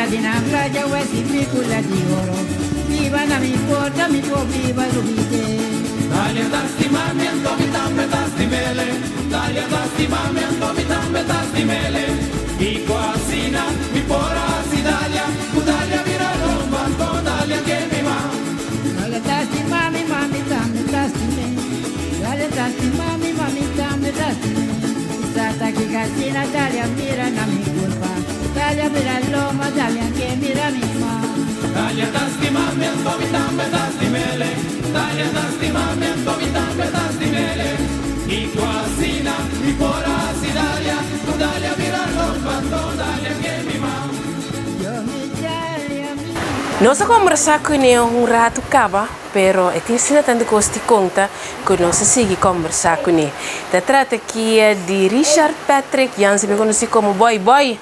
Casa di una playa, huesi película de oro. Viva na mi porta, mi può viva l'ubite. Dalia da stimamento, mi tambe da stimele. Dalia da stimamento, mi tambe da stimele. I quasina, mi pora si dalia. Dalia vira romba, dalia che mi va. Dalia da stimami, mami, tambe da stimele. Dalia da stimami, mami, tambe da stimele. Stata che casina, Dalia mira na mi culpa. Dalia mira l'oma, Dalia che mira mi ma. Dalia da stimamento, mi tambe da stimele. Dalia da stimamento, mi tambe da stimele. I quasina, mi pora si dalia. Dalia vira romba, dalia che mi va. Nós conversamos com ele rato cava, pero é que se tanto costi conta que nós seguimos conversar com ele. Da trata aqui de Richard Patrick Jansen, me conheci como Boy Boy.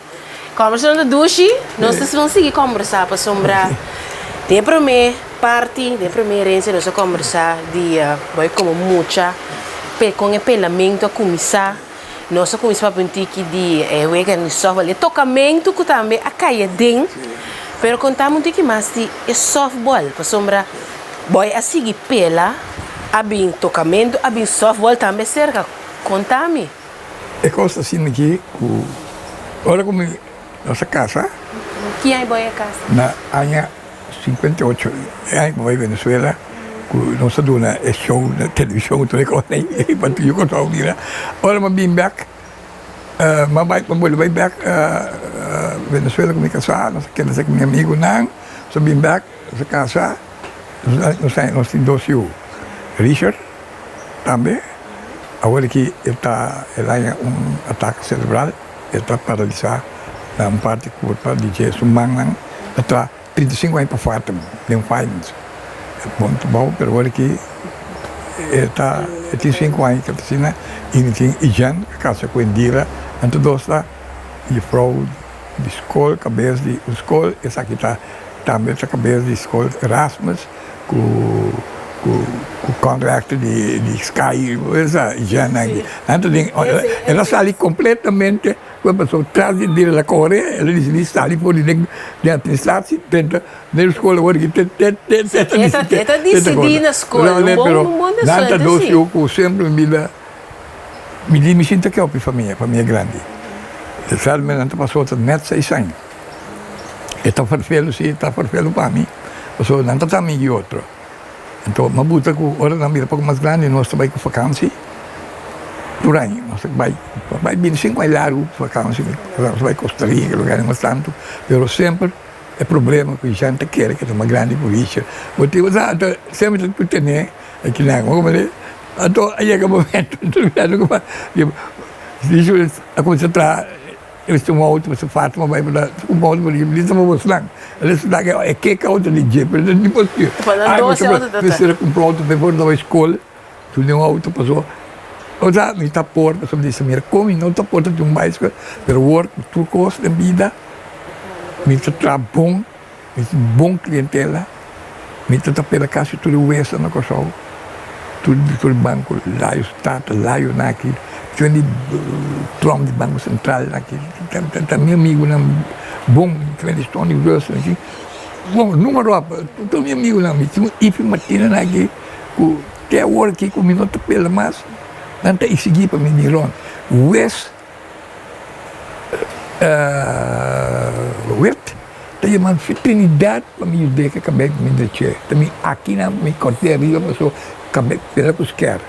Conversando do Dushi, nós vamos seguir conversar para sombrar. De primeira parte, de primeira herança, nós vamos conversar de Boy como mucha, com o pelamento a começar. Nós começamos a pensar que de o tocamento que também a caia dentro. Pero contamos que mais de softball, para sombra, boy a seguir pela, a bem tocamento, a bem softball também cerca. Contame. É coisa assim aqui, olha como nossa casa. Que é boy a casa? Na ano 58, aí boy Venezuela, nossa dona é show na televisão, tudo que eu nem, quando eu conto ao dia, olha uma bem back. Mabuhay back Venezuela kami kasama, kaya sa kami amigo nang sa back sa casa, nos indosyo Richard, também, agora que está ataque cerebral, está paralisado na parte corporal de Jesus, manang, está 35 anos para fato, nem faz, ponto bom, pero agora que está 35 anos que está assim, e já casa com Indira. Então, dosta, e fraude de escola, cabeça de escola, essa aqui está também essa cabeça de escola Erasmus, com contrato de Sky, essa já não. Então, ela está ali completamente, quando a pessoa traz de la Coreia, ela está ali por dentro de administração, tenta, na escola, agora que tenta decidir na escola, um bom nada doce, eu sempre me sinto que é para a família grande. Sabe, mas não passou net 6 anos. Está farfelo, sim, está farfelo para mim. Passou, não está amigo e outro. Então, uma buta que agora não mira pouco mais grande, nós também com vacância. Durante, nós vai 25 anos largo, vacância, nós vai Costa Rica, lugar mais tanto, mas sempre é problema que a gente quer, que é uma grande polícia. Porque sempre tem que ter, aqui não, como é. Então, aí é o momento, a coisa está, eles estão outro, você faz, mas vai para o outro, eles estão mostrando. Eles estão é que é outra de jeito, mas não pode ser. Você comprou outro, depois da escola, tu deu um auto, passou. Ou já, me está por, a pessoa disse, mira, como não está por, de um mais, mas o work, tu gosta da vida, me está bom, me está bom clientela, me está pela casa, tu o oeste na coisa. Tudo banco, lá o Estado, lá o naquilo, tinha de trom de Banco Central naquilo, meu amigo, bom, que estão de grosso, assim, bom, número, todo meu amigo, tinha um IF matina naquilo, que é o hora que comigo não pela mais, não tem seguir para mim, Miron, West, tem uma fraternidade para mim, o que acabei de me deixar, também aqui na minha corteria, passou, pela Cusquer.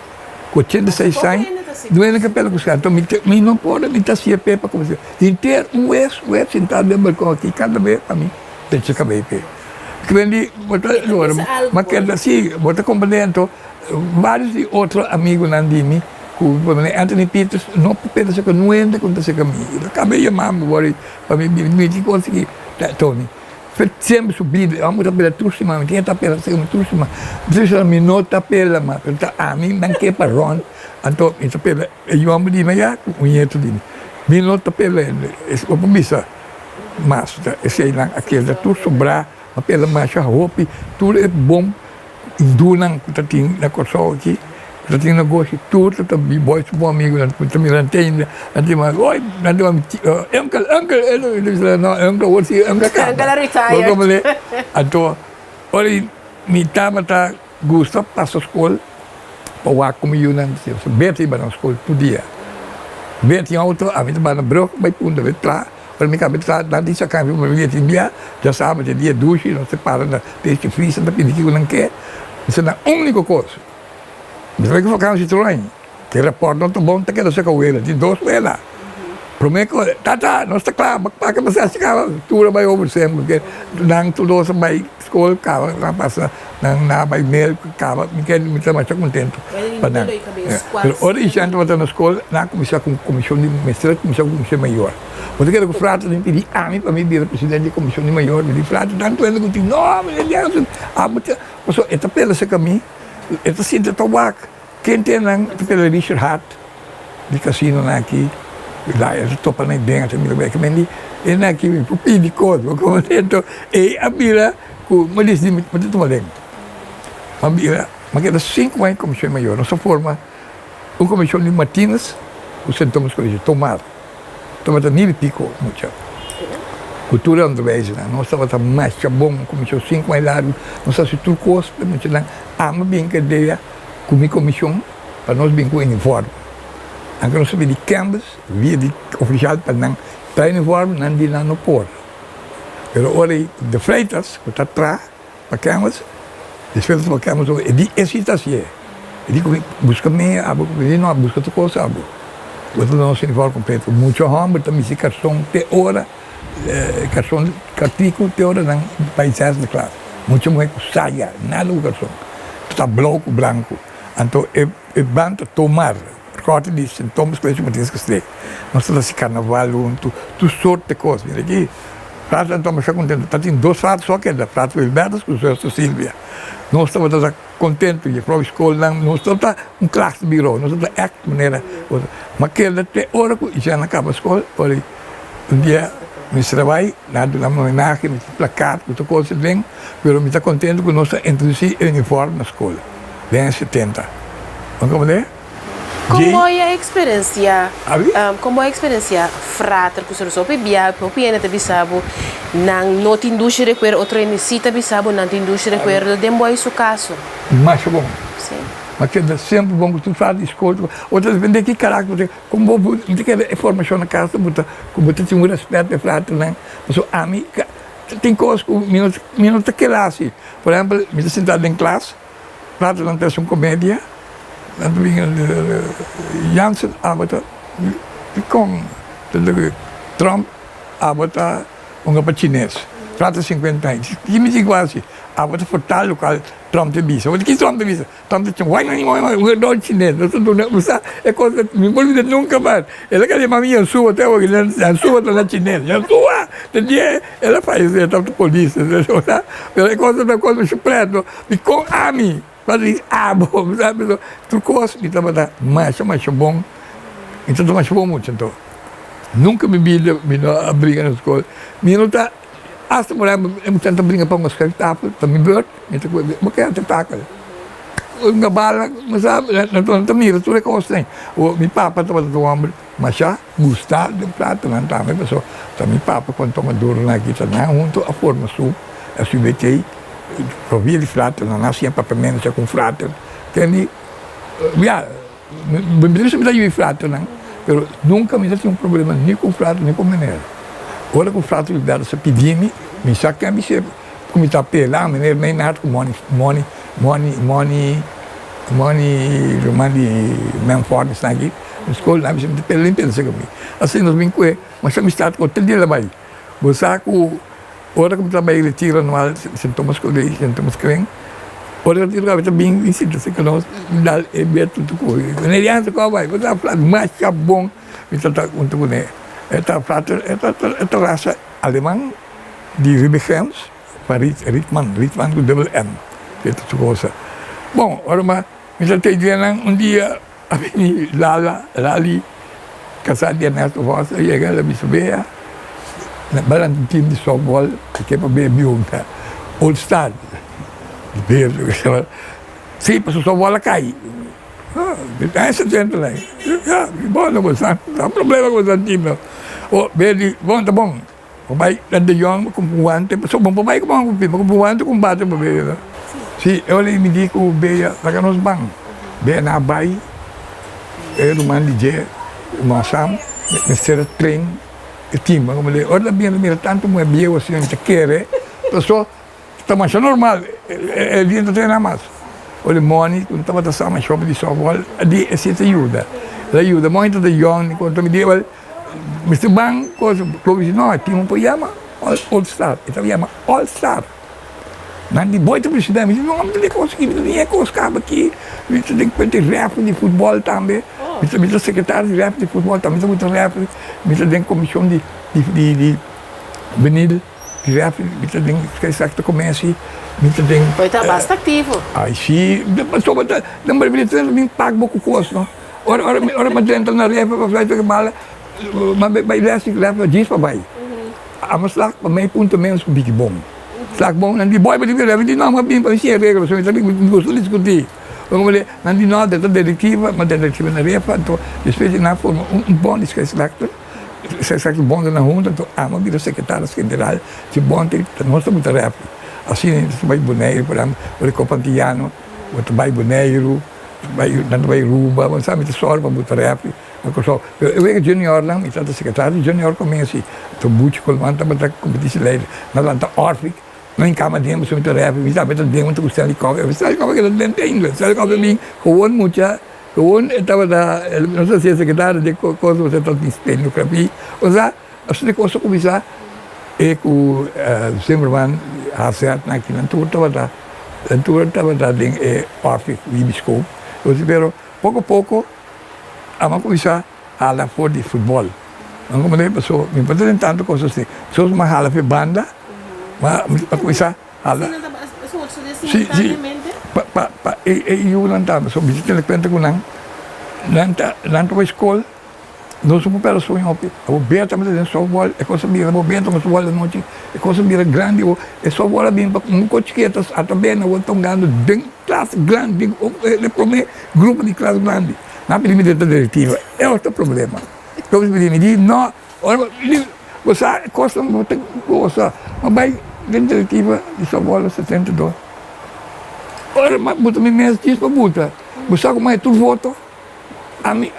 Com 86 anos, doendo que pela Cusquer. Então, me não pode, me está se pé para começar. Inteiro, um ex sentado no balcão aqui, cada vez para mim, deixa cabelo pé. Que vem de, mas que assim, bota compreendendo, vários de outros amigos não de mim, Anthony Peters, não pede que não entra com esse caminho. Acabei chamando para me conseguir, Tony. Sempre subido, vamos a pela turma, quem está pela segunda turma, precisa me nota pela, mas a mim não quer para ron, então isso pela, eu amo de meia, o nieto de me nota pela, esse o missa, mas esse aí aquele tu sobrar, a pela marcha roupa, tudo é bom, indunam que tem na coisa aqui, Eu tinha um negócio tudo, também boy, um bom amigo, também não tem, oi, não tem uncle, ele disse, não, uncle, hoje, uncle, retired. Então, olha, me tava, Gustav, passa a escola, para o comigo, bem na escola, todo dia. Bem tinha auto, a gente vai na broca, vai punda, vai lá, para mim, cabe lá, lá disse a câmera, para mim, tinha já sabe, tinha dia duche, não se para, desde frisa, da pedir que eu não quer. Isso é a única coisa. Mas vai que focar no Citroën, que reporta não tão bom, tá querendo ser com ele, de 2 para lá. Prometo, não está claro, para que você acha que tudo vai over sempre, porque não tudo isso vai escola, cara, não passa, não vai mail, cara, me quer me chamar contente. Ora, isso antes de na escola, na comissão com comissão de mestrado, comissão com comissão maior. Porque era que o frato não pedia a mim para mim vir presidente de comissão de maior, me frato tanto ele que não, ele é mas esta pela se caminho, esta cinta tabaco, quem tem não pela Richard Hart de casino aqui. Lá eu estou para nem dentro, me lembro que me ele aqui me pedi coisa, como dentro e a mira com mas disse me pedi tomar dentro. A mira, mas que 5 anos comissão maior, nossa forma comissão de matinas, o sentamos com ele tomar mil e pico muito. Cultura underwijs, não estava mais bom comissão 5 anos lá, não sei se tu custa muito lá, mas bem que ideia com comissão para nós bem com uniforme. Anche non sapevi di canvas, via di ufficiale per non uniforme, non di non por. Pero ora de freitas, que está atrás, para canvas, de freitas para canvas, e di esitație. E dico, busca-me, não busca outra coisa, abo. Outro não se uniforme completo, muito hambre, também se cartão te ora, cartico te ora, não paisagem de classe. Muito mais saia, nada o cartão. Está bloco, branco. Então, é banda tomar. Corte de sintomas que a gente tem que estrear. Nós estamos nesse carnaval, tu sorte de coisas. Aqui, prato não estamos contentes. Está tendo 2 pratos só que é da prato Wilberto com o Sr. Silvia. Nós estamos contentes, e a própria escola, nós estamos classe de birô, nós estamos de maneira. Mas que até hora que já não acaba a escola, olha, dia, me trabalho, nada de homenagem, me placar, muita coisa vem, mas me está contente que nós introduzimos o uniforme na escola. Vem em 70. Vamos como Como é a experiência? Como é a experiência frater que você soube bia, porque ainda bisabo não te indústria requer outra necessita bisabo não te indústria requer do dembo é isso caso. Mas bom. Sim. Mas que é sempre bom que tu faz escola, outras vezes que caráter, como vou ter informação na casa, como tu tem um respeito de frater, né? Mas a mim tem coisas que minuto que lá assim. Por exemplo, me sentado em classe, frater não tem uma comédia. Dan Janssen arbeidet com Trump arbeidet para chinês. Trata 50 anos. E me diz quase, arbeitet for tal local Trump te visa. Mas que Trump te visa? Trump te diz, não é chinês. É coisa que me olvidei nunca mais. Ela quer dizer, mami, eu sou até hoje, eu sou até chinês. Eu sou, ela faz isso, ela está polícia. É coisa suprema. E com a mim. Mas bom, sabe? Tu coisa, então mais bom. Então mais bom muito, então. Nunca me vi a briga na escola. Me não está, hasta por exemplo, eu tento brigar para uma espetáculo, para me ver, então mas que é espetáculo. Uma bala, mas sabe, não mira tudo é coisa tem. O meu papa estava do homem, mas já gostar de prato, não tá, mas pessoal, então meu papa quando toma duro na aqui, não junto a forma sul, a submetei. Provia di fratel, non ha sempre per me, c'è con fratel, che mi bellissimo da io i fratel, però nunca mi dato un problema né con fratel né con menere. Ora con fratel il dato sapidini, mi sa che mi si come sta per là, menere mai nato con money, men forte sta aqui, in scuola mi sembra per l'impresa che mi. Assim nós vim com, mas já me está com o dia lá vai. Você com ora como trabalhei retiro anual, sintomas que vem, ora retiro que está bem visito, se que nós dá é bem tudo coisa. Quando antes que vai, você fala mais bom, me está junto com ele. Esta raça alemã de Riebegens, para Rietman com double M, esta coisa. Bom, ora mas me está tendo dia a mim Lali, casada de Ernesto Vossa, chega ela me subia. Balang team di softball, che poi abbiamo All Star. Sì, per softball a Cai. Essa gente lá. Bom, não gostar. Não há problema com o time. O Beli, bom, tá bom. O pai, de Jong, com o ante. So, bom, o pai, com o ante, com o bate, sim, eu me digo que o Beia, lá nos bang. Beia na bai, eu man DJ, o Sam, Mr. Train, o time, como ele, olha bem, mira tanto, mas Beia, assim, a gente quer, pessoal, está mais normal, ele vinha treinar mais. Olha, Moni, quando estava da sama, show de softball, ali, essa ajuda. Ela ajuda muito de Jong, quando me digo, Mr. Bang, coisa, disse, não, tinha um programa, All Star, então chama All Star. Nanti boy tu presiden, mesti orang boleh kos kita ni kos kah bagi, mesti dek penting ref di football tambah, mesti sekretari ref di football tambah, mesti ref, mesti dek komisi di Benil, di ref, mesti dek sekretari komisi, mesti dek. Pois tá bastante ativo. Ai sim, sob tu, não me bilhete nem pago pouco kos, no. Orang macam tu na ref, apa tu kemala, mas by ref diz para vai. Amas lá, para meio ponto menos com big bom. Slakbong, nanti boy pati kira, hindi na mabing pa siya regalo, so sabi gusto diskuti. Kung mali, nanti na dito direktiva, direktiva na refa, to especially na forma bom iska slakto, slakto bom na junta, to ama biro secretário general, si bom te nossa muita refa. Assim, vai boneiro, por exemplo, o compantiano, o vai boneiro, vai ruba, mas sabe te sorba muita refa. Eu era junior lang, isa ta secretário, junior comecei, to buchi kolmanta bata competition leader, na lanta Orfic. Não em cama dentro, você muito rap, me sabe, dentro muito gostei de cover, você sabe como que ele dentro em inglês, sabe como que o mucha, o estava da, não sei se é secretário de coisa você está dispensando no crapi, ou seja, a sua coisa começar é que o Zimmerman a certo naquilo, então estava da ding é Orfic, Ibiscope, ou seja, pero pouco a pouco, a man começar a falar for de futebol, não como nem pessoa, me pode tanto coisas assim, pessoas mais falam de banda. Mas aku bisa hala. Si eu não estava, só visita ele conta com não para escola, não sou para pessoa em opi. O Beata mas é só bola, é coisa mira, o Beata mas bola noite, é coisa mira grande, é só bola bem para um cochiquetas, até bem não vou tongando bem classe grande, o primeiro grupo de classe grande. Na primeira diretiva é outro problema. Então me diz não, você coisa não tem coisa, mas dentro diretiva de São Paulo 72. Ora, mas buta me mês diz para buta. Você como é tu voto? A mim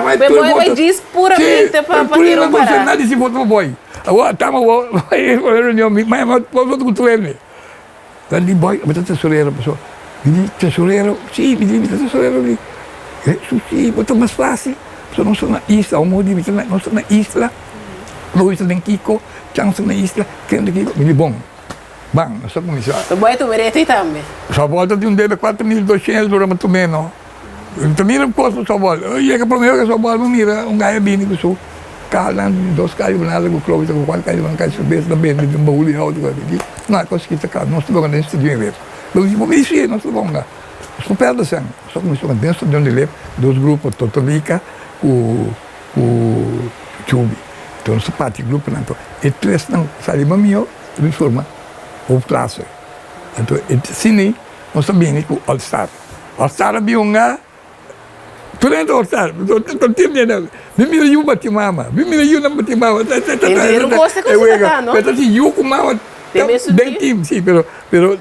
mais tu voto. Mas diz puramente para ter um para. Nada se voto boy. Agora tamo reunião, mas voto com tu ele. Dali boy, mas tesoureiro pessoal. Me tesoureiro, sim, me tesoureiro ali. Sim, botou mais fácil. Só não sou na isla, o mundo de não sou na isla. Luís tem Kiko, chance na isla, quem de Kiko, me bom. Bang, nós só começar. O boy tu merece também. Só volta de dele 4.200 do Ramato Meno. Então mira o custo só volta. E é que para mim que só volta, mira gaia bem que sou. Calan, dois caras nada com clovis, com quatro caras, caras cerveja também, de um baú de alto aqui. Não, consegui sacar, nós estamos dentro de um evento. Mas eu disse, nós estamos lá. Estou perto da sangue. Só começou dentro de onde ele, dois grupos, Totolica, o Chubi. Então, nós parte grupo não. E três não, sabe, meu, transforma o classe. Então, assim, nós sabemos que o All Star. All Star é um tu não é All Star, tu time não. Mimira eu bati mama, mimira eu não bati mama. Eu gosto de coisa não. Mas assim, eu com mama bem time, sim, pero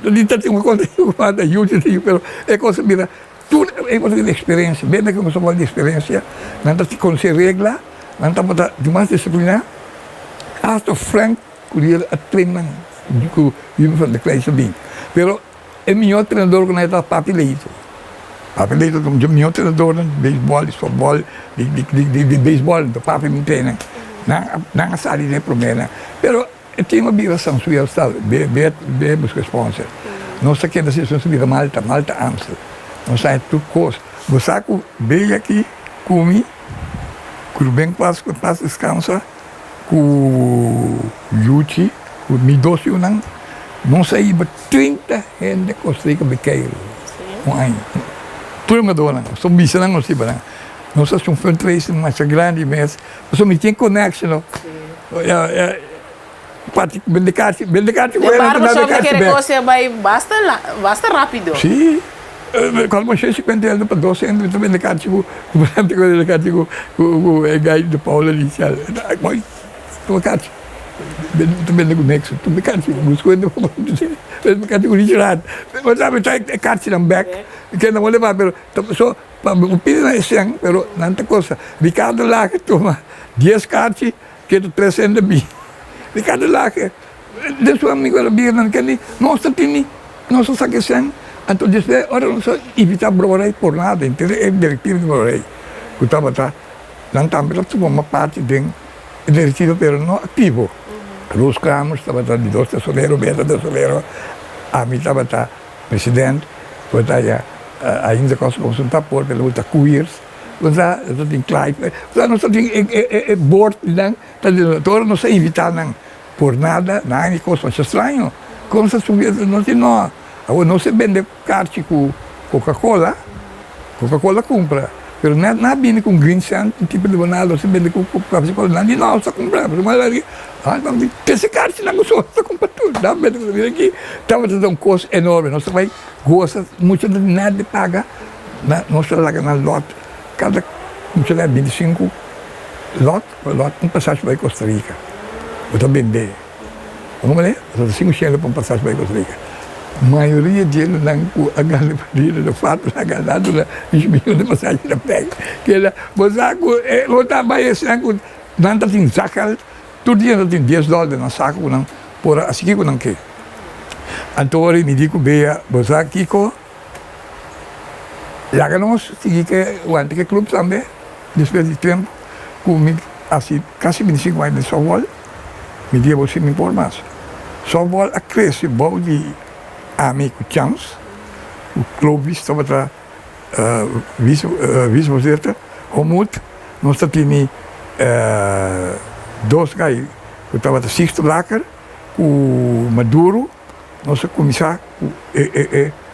ali tem uma coisa eu manda eu pero é coisa mira. Tu é coisa de experiência, bem que nós somos de experiência, não está se conhecer regra. Não está de mais disciplina. Hasta Frank queria treinar com o uniforme de classe bem. Pero é melhor treinador que nós Papi Leito. Papi Leito é o melhor treinador de beisebol, de futebol, de beisebol, do Papi me treina. Não sabe de problema. Pero tem uma viração sua estado, bem busca sponsor. Nós aqui na sessão subir Malta Amstel. Nós sai tudo coisa. Você veio aqui comigo. Quando bem passo descansa, com o Yuchi, com o Midosi, não saí para 30 gente construir com bequeiro. Tudo mudou, não. Só me ensinando, não sei, não sei se fundraising mais grande, mas só me tinha conexão. Bendicati com ele. Barba só que negócio vai basta rápido. Sim. Quando eu 50 anos para 12 anos, também na casa com o gai do Paulo ali, mas tu casa também no nexo, tu me casa busco ainda para me casa com o Richard, mas sabe tá casa na back, que não levar pero só para o pino é assim, pero nanta coisa, Ricardo lá que toma 10 cartas que tu 300 bi, Ricardo lá que de seu amigo era bem não que nem nossa tini, nossa saqueção. Entonces, ahora no se evita Brorei por nada, entendeu? É diretivo de Brorei. Que estava lá, não também uma parte de diretivo, pero não ativo. Luz Camus estava lá de dois tesoureiros, Beta tesoureiro, a mim estava lá presidente, foi lá ainda como se não por pelo outro queers, lá tem Clive, lá não tem board, agora não se evita por nada, nada coisa estranho, como se não tem não. Agora não se vende carne com Coca-Cola compra. Pero não vende com green sand, tipo de banana, se vende com Coca-Cola, não se compra. Mas esse carne não gostou, se compra tudo. Não vende com aqui. Estava dando um custo enorme. Nós vai gosta muito de nada de pagar. Nós lá na lote, cada muito lá 25 lote passagem para Costa Rica. Eu também vender. Vamos ver? 5 chelos para passagem para Costa Rica. Maioria deles não agarra do fato na ganado na esmiu de passagem da pega que ela você vai esse não tem sacal todo dia tem $10 na saco não por assim que não que então me digo beia você aqui com lá que nós segui que o antigo clube também depois de tempo comigo assim quase 25 anos de softball me dia você me informa softball a crescer bom de amigo Chance, o clube estava lá, vice-presidente, Homut, nós tínhamos dois gajos, que estavam de Sixto Laker, o Maduro, nosso comissário,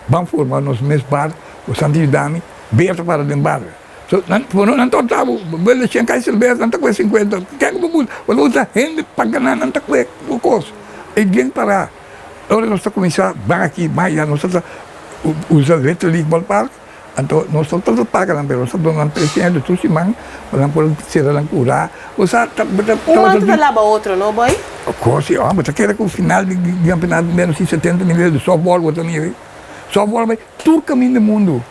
vamos formar nosso mesmo bar, o Santinho Dami, berta para dentro bar. Não estava, ele tinha que ser berta, não está com 50, quer que eu vou, vou usar rende para ganhar, não está com o coisa. E vem para agora nós estamos começando, vai aqui, vai lá, nós estamos usando o Little League Ballpark, então nós estamos todos pagando, mas nós estamos dando presente, tudo se manda, para não ser lá curar. Um ano leva outro, não, boy? Coisa, mas aquele com o final de campeonato de menos de 70 milhões de softball, softball vai todo caminho do mundo.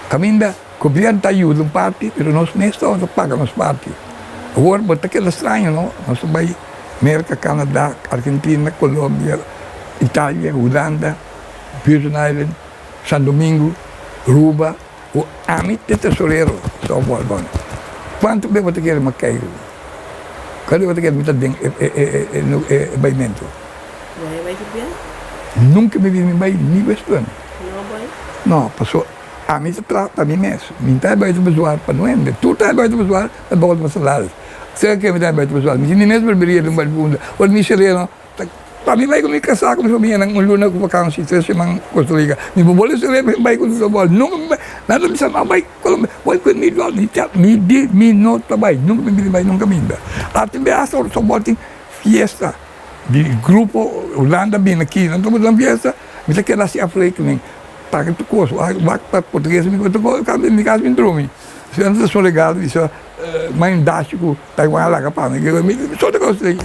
Caminho da, o governo está ajudando parte, mas nós nem estamos pagando as partes. Agora, mas aquele estranho, não? Nós vai América, Canadá, Argentina, Colômbia, Itália, Holanda, Virgin Island, São Domingo, Aruba, o amit de tesoureiro, só bom. Quanto bem você quer macair? Quando você quer muita bem baimento? Vai que bem? Nunca me vi nem vestando. Não, boy? Não, passou. A mim se trata para mim mesmo. Me está bem do visual para não ender. Tu está bem do visual para boas masaladas. Sei que me dá bem visual, mas nem mesmo beria de uma bunda. Ou me sereno, para mim vai com me casar com minha nang luna com vacância, 3 semanas Costa Rica. Me boleh ser vai com o bol, nunca nada me chama vai com me do me não trabalho, nunca me ainda. Até me assa o bol tem fiesta de grupo Holanda bem aqui, não estamos na fiesta, me quer assim a frente nem para que tu coisa, vai para português me me casa me drome. Se antes sou legal, isso mais dástico, Taiwan lá capaz, né? Que só de coisa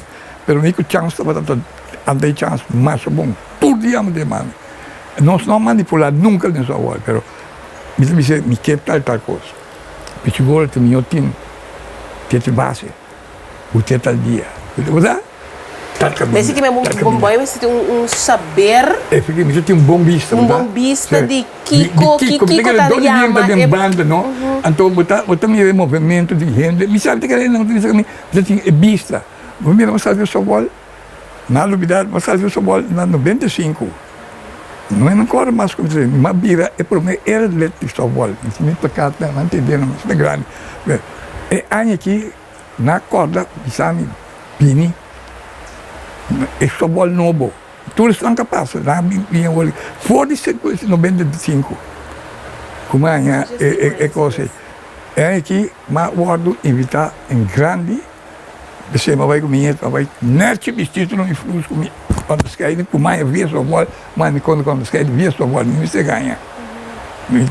pero me chance estava tanto andei chance mais bom todo dia me demanda não manipular nunca nessa hora pero me quer tal coisa porque agora tu me tem que base o que tal dia você mas que me bom boy você tem saber porque me tem bom vista de Kiko Tariyama de banda não então botar me movimento de gente me sabe que não tem vista primeiro uma salve o softball, na novidade, uma salve o softball na 95. Não é agora mais como dizer, uma bira é para mim era de softball, isso me tocava, não entendendo, mas é grande. E aí aqui, na corda, sabe, pini, é softball novo. Todos estão capazes, lá vinha o olho. Fora de 95, como é coisa. É aqui, mas o guardo invitar em grande, Você vai comer, vai nerte vestido no influxo comigo. Quando você cai, com mais via sua bola, mas quando você cai, via sua bola, você ganha. Me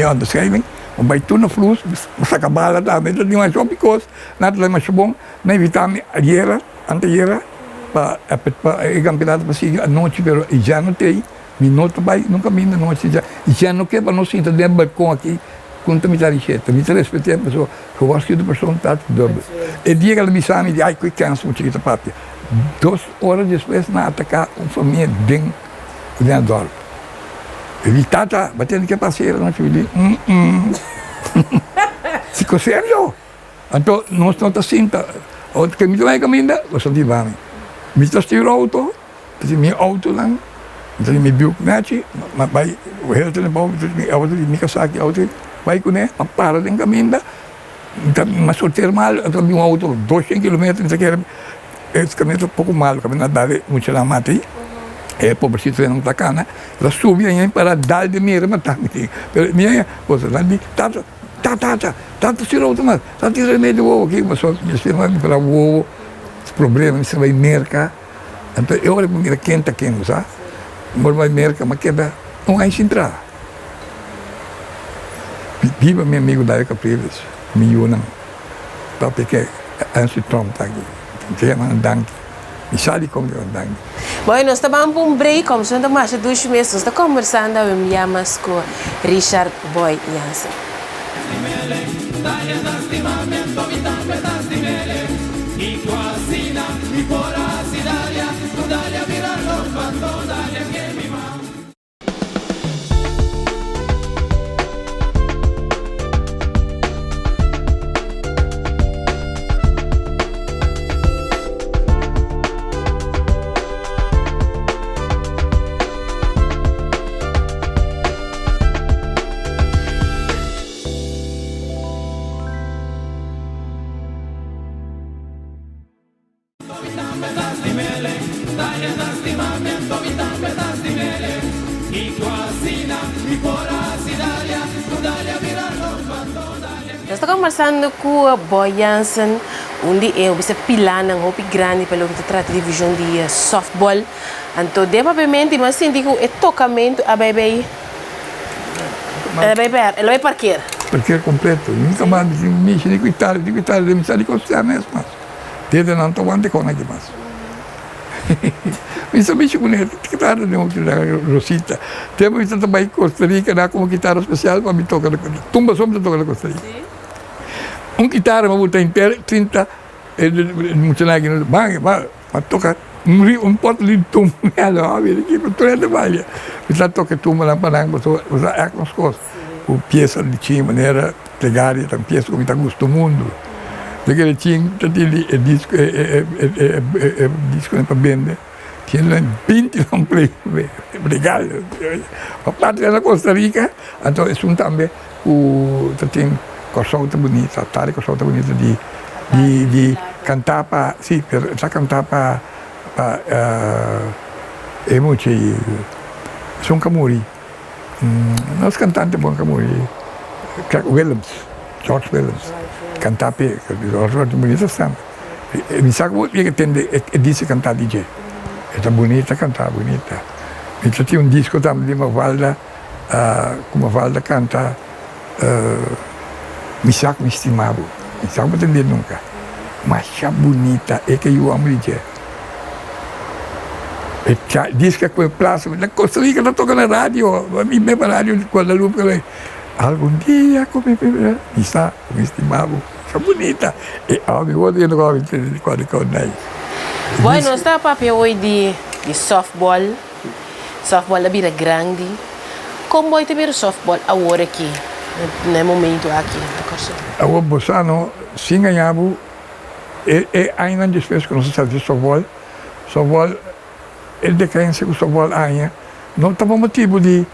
understanding, vai tudo no fluxo, você acaba lá, mas não mais só because, nada lá mais bom, nem vitamina, ayer, anteyer, para o campeonato para seguir a noite, pero já não tem, minuto vai, nunca me na noite, já não quer para nós sentar dentro do balcão aqui, quando me dá receita, me respeitei a pessoa, que eu gosto que a pessoa está dobro. E dia que ela me chama, me diz, ai, que canso, muito chiquita papi. 2 horas depois, na atacar uma família dentro do dorme. Eu disse, tata, batendo que é parceira, não te vi. Ficou sério. Então, nós não estamos assim, outro que me vai caminhar, eu só digo, vamos. Me trazei o auto, meu auto lá, então me viu com mas vai, o resto do povo, me casar aqui, auto, vai com ele, para de caminhar, mas solteiro mal, então um auto, 200 km, esse caminho é um pouco mal, o caminho dá muito na mata, é pobrecito não está cá, né? Ela subia aí para dar de mim, matar me. Minha coisa, lá de tata, tirou o tomate, tata remédio ovo aqui, mas só me chama para o ovo, os problemas, você vai mercar, então eu olho para quente, sabe? Mas vai mercar, mas quebra, não há entrar. Viva meu amigo da Eca Prives, me unam, porque antes de Trump está aqui, tem uma dança. E sabe como é o dangue. Bom, nós estamos um break, como se não mais de 2 meses, nós estamos conversando com Richard Boy Jansen. Nós estamos conversando com o Boy Jansen, onde eu vi pilar na roupa grande pelo que se trata de divisão de softball. Então, provavelmente, mas sim, digo, é tocamento a bebê. Ele vai parquear. Parquear completo. Nunca mais me enche de Itália, de me sair com você mesmo. Desde não estou ande com aqui mais. Mas eu mexo com ele, guitarra de uma Rosita. Temos que trabalhar em Costa Rica, dá como guitarra especial para me tocar na Costa Rica. Tumba sombra toca na Costa Rica. Guitarra, mas botar em pé, 30, muito lá, vai tocar. Porto de tumba, aqui, para toda a trabalha. Mas toca tumba lá para usar as coisas. O peça de tinha maneira, pegar e peça como está gosto do mundo. Porque tinha disco para vender. Tinha 20 não play, obrigado. A parte da Costa Rica, então é um também tem coisa bonita, tarde coisa bonita de cantar para, sim, já cantar para é muito são Camuri. Nós cantantes bom Camuri, George Williams. Cantar pe, os bonitas são. Me sabe o que tem disse cantar DJ. É bonita cantar, bonita. Então tinha disco também de uma valda, como a valda canta, me sabe me estimava, me sabe entender nunca. Mas é bonita, é que eu amo DJ. Diz que é com a praça, na Costa Rica não toca na rádio, a mim mesmo na rádio de Guadalupe, algum dia como me sabe, me estimava. Bonita. E a minha outra não gosta de quando Bueno, nós estamos a falar hoje de softball. Softball é bem grande. Como é que softball agora aqui, no momento aqui? O Bossano, se ganhava, ainda despesa que nós estamos de softball. Softball, é decadência que o softball ainda. Não estava motivo de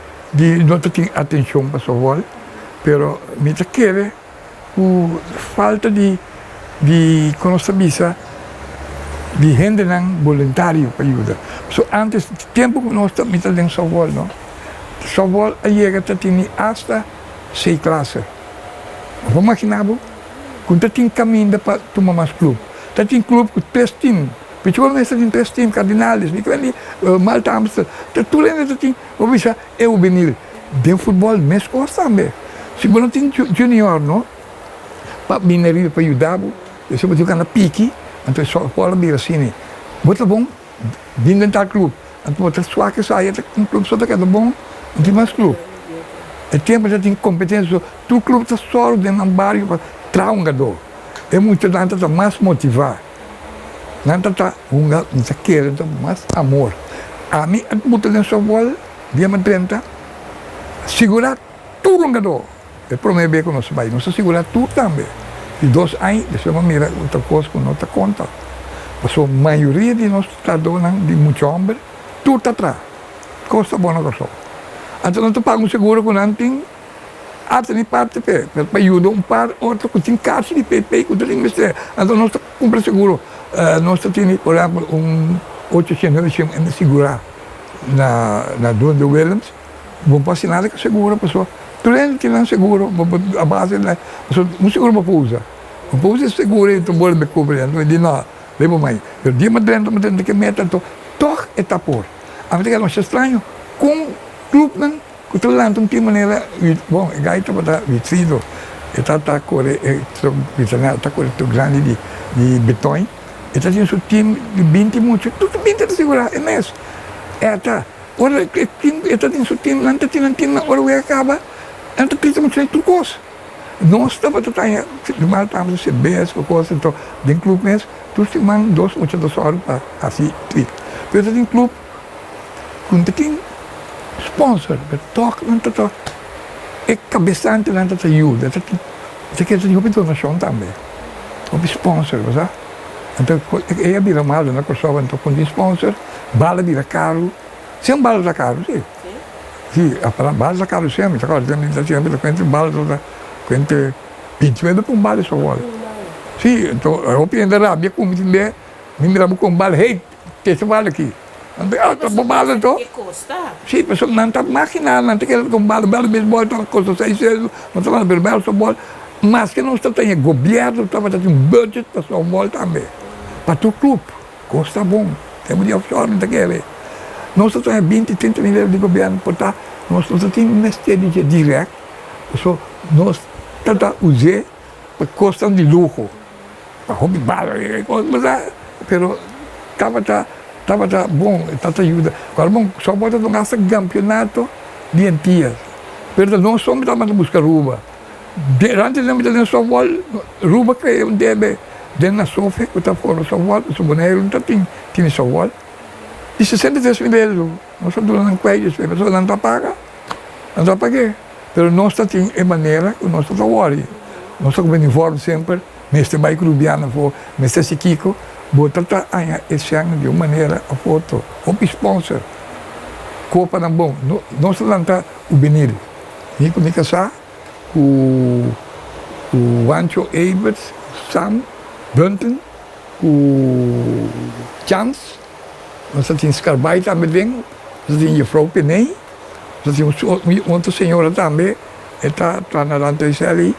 não ter atenção para o softball, mas me quer falta de conhecimento de gente voluntário para ajudar. So, antes, tempo que nós estamos em softball, não? Softball chega a ter até 6 classes. Vamos imaginar, quando tem caminho para tomar mais clube. Tem clube com 3 times. Principalmente tem 3 times cardinais, Malta, Amsterdam. Tu lembra que é o juvenil. De futebol, mas gosta também. Se você não tem junior, não? Para mineria, para ajudar, se você tem pique, então só pode vir assim. Muito bom, vindo em tal clube. Então você só que sai, um clube só que é bom, não tem mais clube. É tempo que tem competência, tu clube está só dentro do bairro para trazer um jogador. É muito importante para mais motivar. Não está quer mais amor. A mim, a botar dentro da bola, dia 30, segurar tudo um jogador. É para mim ver com o nosso país, nós segurar tudo também. E 2 anos, deixa eu mirar outra coisa com outra conta. Porque a maioria de nós jogadores, de muitos homens, tudo está atrás. Costa boa coisa. Então não te paga um seguro com não tem até parte para ajudar par outro que tem caixa de PP que tem investir. Então nós compra seguro. Nós temos, por exemplo, 800 de segurar na Dona de Williams. Vamos passar nada com seguro, pessoal. Tu lembra que não seguro, a base é um seguro para usar. Para usar seguro e tu pode me cobrir. Não é de nada. Lembra mais. Eu digo mas dentro que meta então toque e tapor. A verdade é que estranho com clube não que tu lá não tem maneira bom é gaita para vitrido está corre está corre tão grande de betão e tem um time de 20 muito tudo 20 de segurar é mesmo é tá ora tem um time não tem ora vai acabar não tem muito tudo coisa nós estamos tratando de mal estamos se bem as coisas então dentro clube mesmo tu se manda 2 horas para assim tweet mas tem clube quando tem sponsor, toque, não está é cabeçante, não está ajuda, você quer dizer que donação também, o sponsor, sabe? Então é vira mal, não pessoa então com sponsor, bala vira caro, se um bala da caro, sim, sim, a bala da caro sempre, agora tem sempre quanto bala da quanto 20 vezes por bala só vale, sim, então eu penso da rabia como me mirava com bala, hey, que esse bala aqui Mas bala to? que custa? Sim, mas não está máquina, não tem que com bala de beisebol, está custa 600, não está de beisebol, só bola. Mas que não está tem governo, está um budget para sua bola também. Para tu clube, custa bom. Temos de offshore, não tem que ver. Nós temos 20, 30 milhões de governo, portanto, nós temos ministério direto, nós tentamos usar para custa de luxo. Para hobby bala, mas estava bom, tanta ajuda. Agora, bom, só pode jogar esse campeonato de entias. Mas nós somos a buscar ruba. Antes de eu só vou ruba que eu deve, dentro da sofre, que está fora, só vou, o boneiro não tem só vou. E 63 milhões, nós estamos dando coelhos, a pessoa não está paga, não está paga. Mas nós temos a maneira que nós estamos a worry. Nós estamos uniforme sempre, mestre Bairro Rubiano, mestre Siquico, botar esse ano de uma maneira a foto, o sponsor, Copa não bom, nós estamos o Benil, e com o Ancho Eberts, Sam, Brunton, o Chance, nós temos Scarbai também, nós temos a Frau Penei, nós temos outra senhora também, está na Lanta ali,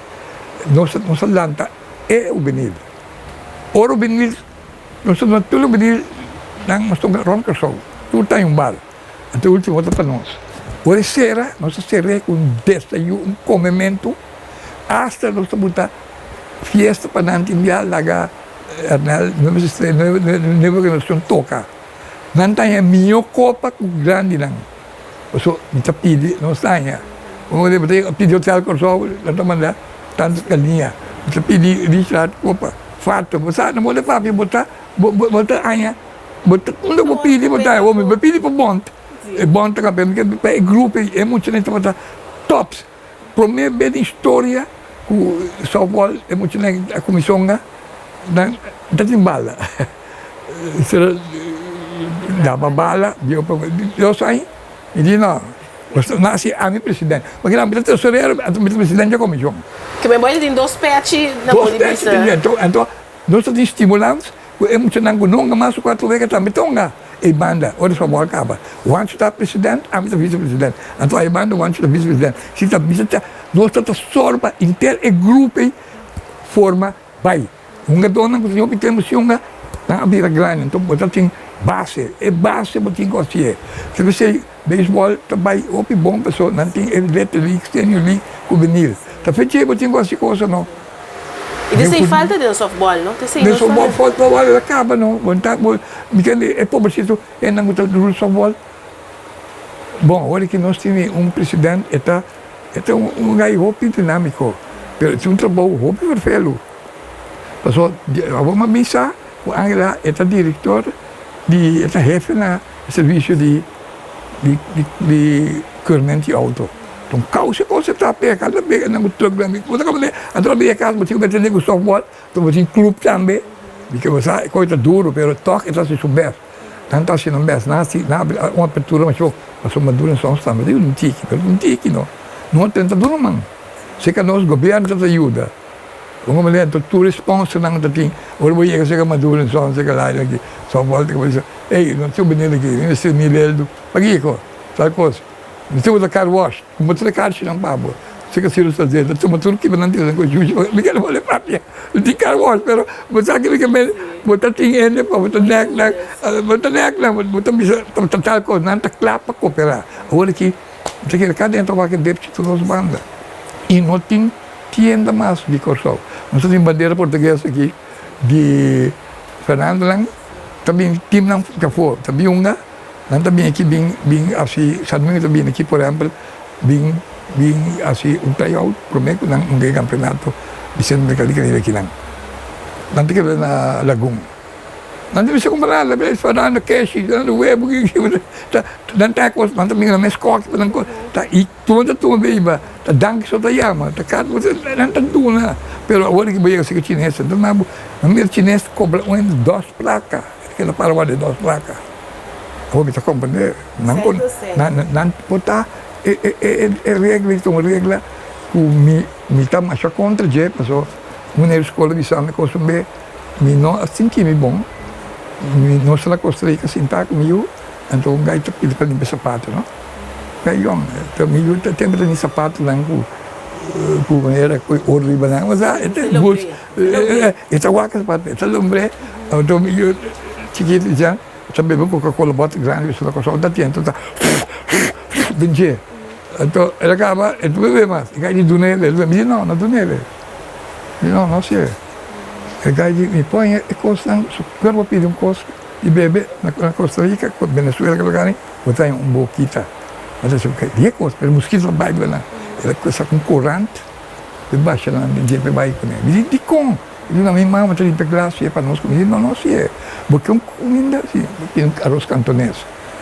nós Lanta é o Benil. Ora o Benil nós estamos tudo bem, nós estamos ronca só, tudo está em bar, até o último volta para nós. Hoje será, nós será com desayuno, comimento, hasta nós estamos a fiesta para não enviar lá, não que nós estamos tocar. Não tem a minha copa grande não, so kita pidi, nós tanya, vamos dizer, pedi hotel corso, lá estamos lá, tantas galinhas, kita pedi Richard copa, fato, você não pode papi botar aia, quando eu pedi botar, o homem pedi para monte, e monte também, porque é grupo, é muito nem botar tops, para mim bem história, o São Paulo é muito nem a comissão, não tem bala, dava bala, eu saí, e disse não, nasce a minha presidente, porque na minha tesoreira, a minha presidente da comissão. Que me mãe tem 2 pets na mão de vista. Então, nós estamos estimulando, é muito não nunca mais 4 vezes também tonga. E banda, olha só boa acaba. O antes está presidente, a minha vice-presidente. Então a banda o antes está vice-presidente. Se está vice, nós estamos sorba inteiro e grupo forma, vai. Unga dona ko tinyo pitemos yung na abira grande, então botar tem base, base botin ko siya. Se você baseball também opi bom pessoa, não tem elite league, senior league, juvenil. Tá feito botin ko si coisa não. E desse falta de softball, não? De softball falta wala acaba não. Bonta bol, mikali é pobrecito, é não gusta do softball. Bom, olha que nós temos presidente, é um hopi dinâmico. Pero é trabalho hopi perfeito. Pasó, vamos misa, o Angela é diretor, é jefe na serviço de corrente auto. Então, causa coisa tá pé, cada vez não truck também. Você como né, a troca de casa, você vai ter que softball, então você clube também. Porque você coisa duro, pero toque está se souber. Tanto assim não bes, na uma abertura mas eu passou uma dura só está, mas eu não tique não tenta duro mano. Se que nós governo te ajuda. Kung mali ito, to response ng dating, or mo iya kasi ka madulan sa kalay lagi, sa volta ka ba siya, non siya binili lagi, hindi siya nileldo, pag-i ko, tapos, hindi siya car wash, kung matula car siya ng babo, siya kasi sa dyan, at sumatulog kiba ng tilang ko, bigyan mo ulit papya, hindi car wash, pero masakit kami, buta tingin pa, buta nek lang, buta bisa, tatal ko, nantaklapa ko, pera, wala ki, sige, kada yung tawakin depsi to sa banda, inoting, tienda mais de Corsol. Nós temos bandeira portuguesa aqui, de Fernando lang, também time não café, também unga, também aqui bem assim, sabe também aqui por exemplo, bem assim tryout, prometo nang campeonato de centro de Calica aqui lang. Nanti kita na Lagum. Nanti bisa kumpara, lebih Fernando Keshi, nanti web dan takos, nanti minggu meskok, nanti ta itu beiba, ta dank so tayama, ta kat nanti tuna. Pero agora que veio esse chinês, então na minha chinês cobra dos placas, que não para de dos placas. Vou me compreender, não pota regra então regra que me tá mais contra je, passou uma escola de samba consumir, me não assim que me bom. Nós na Costa Rica sinta comigo, então um gajo pediu para limpar sapato, não? Gajo, então me tem para limpar sapato lá com era com ouro e banana, mas é waka sapato, é lombre, então me chiquito já, também vou Coca-Cola bota grande, isso na Costa Rica, então tá, dinje, então ele acaba, então bebe mais, gajo do nele, ele me diz não nele, não sei. O gajo me põe e costa, quando eu pedir costa e bebe na Costa Rica, com Venezuela, que lugar, botar boquita. Mas eu digo, costa, o mosquito não vai lá. Ele costa com corante, debaixo lá, de jeito vai com ele. Me diz, como? Ele não me mama, tem que glace, é para nós comer. Não sei. Porque comida assim, tem arroz cantonês.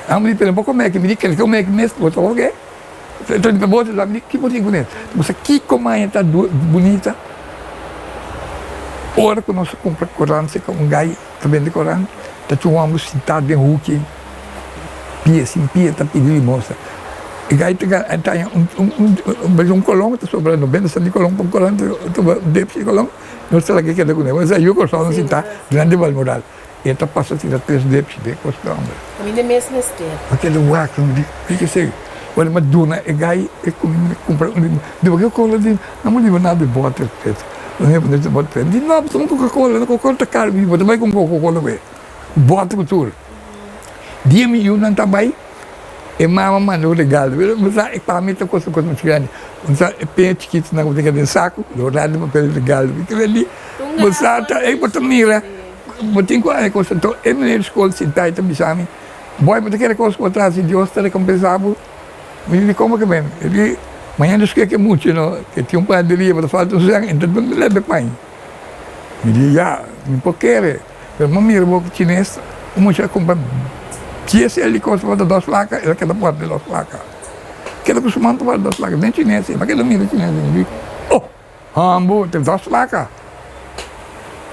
Ah, me diz, como é que me diz, que como é que mesmo, botar o quê? Então, ele bota lá, me diz, que botinho com ele? Você, que comida está bonita? Ora que nós compramos corante, com um gajo também de corante, tatuamos citado de Hulk, pia, está pedindo moça. E gajo tem um colão, está sobrando bem, está de colão com corante, de colão, não sei lá o que é com ele, mas aí eu gosto de citar, grande valmoral. E está passando a tirar 3 depes de costão. A minha mesma história. Aquele waco, o que sei? Olha, mas duna, e gajo, compra um livro, depois eu colo de, não me nada de bota, não é bonito botar. Diz não, você não Coca-Cola, Coca-Cola está caro, mas também com Coca-Cola bem. Bota com tudo. Dia me não está bem. E mama mandou legal. Mas é para mim tá coisa muito grande. Mas é bem chiquito na coisa de saco, do lado do papel legal. Porque ali, mas tá é para mira. Mas tem coisa então é na escola se tá também sabe. Boy, mas aquela coisa por trás de Deus está recompensado. Me como que bem. Ele manhã não esquece muito, não? Que tinha padaria, mas falta um sangue, então não me leva bem. Me diz, me pode mas mami, eu chinês, uma já compra, se esse ali custa 2 placas, ele quer dar porta de 2 placas. Quer acostumado a 2 placas, nem chinês, mas aquele mira chinês, ele diz, hambo, tem 2 placas.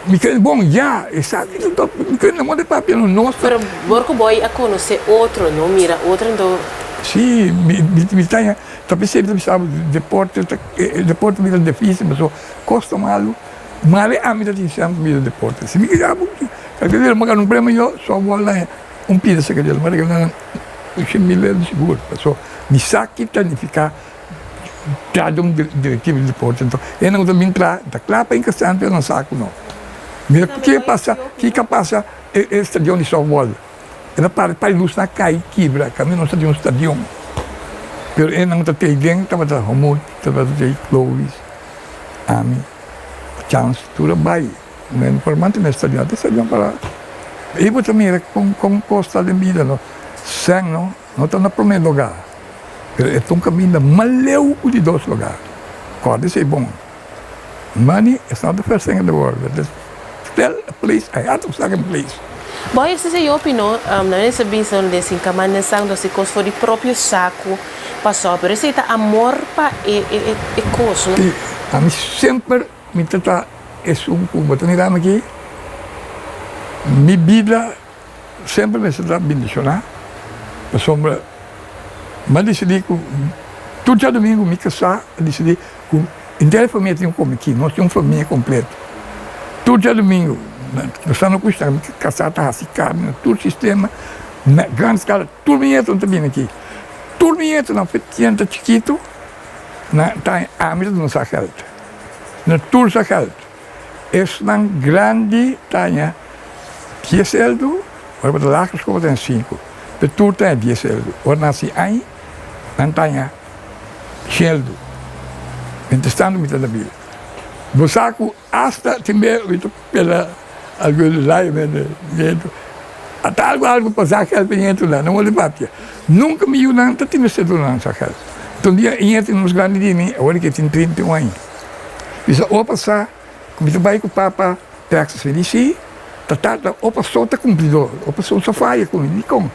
Me quer bom, exato, me quer não de papel, não. Pero, Borco Boy, a conhecer outro, não mira, outro, então. Sim, me tenha, tapi sempre sabe, deporte é difícil, mas custa malo, mas a mim tem sempre medo de deporte. Se me quiser, qualquer dia eu um prêmio, eu só vou lá, pida se quer, mas eu não, eu me lembro seguro, mas me saque, ficar Tradong diretivo de deporte. Então, eu não também tá claro para encaixar pelo saco não. Mira que passa é estadião de softball. Ela para luz na cai quebra, caminho não estadião estadião. Pero eu não tá tendo, tava da Romul, tava da Clovis, Ami, chance tudo vai. Não por manter estadião para e vou também com costa de vida não. Sang não tá no primeiro lugar. Pero é um caminho maleu de dois lugares. Pode ser bom. Money is not the first thing in the world. Tell a place, I have to second place. Bom, esse é a opinião, não é essa visão de assim, que a manutenção das coisas for de próprio saco, passou, pero esse é amor para e coisa. A mim sempre me trata é botar mirando aqui, minha vida sempre me trata bendicionar, a sombra, mas decidi que todo dia domingo me casar, decidi que inteira família tem como aqui, nós temos uma família completa. Todo dia domingo, nós estamos acostumando a casar, tá assim, todo o sistema, na grande escala, todo mundo também aqui. Todo mundo não foi tinha chiquito, tá em âmbito do nosso geld. Na todo o geld. É uma grande, tá em 10 eldo, agora para lá que escola tem 5. Para tudo tem 10 eldo. Agora nasce aí, não tem geldo. Então estando muito da vida. Bosaku hasta também pela algum lá dentro. Até algo passar aquele penhento lá, não olhe batia. Nunca me iam tanto tinha sido não sacar. Então dia ia ter uns grandes de mim, agora que tem 31 anos. Isso ou passar, como tu vai com o papa, taxas felici, tá ou passou tá cumprido, ou passou só faia com ele com.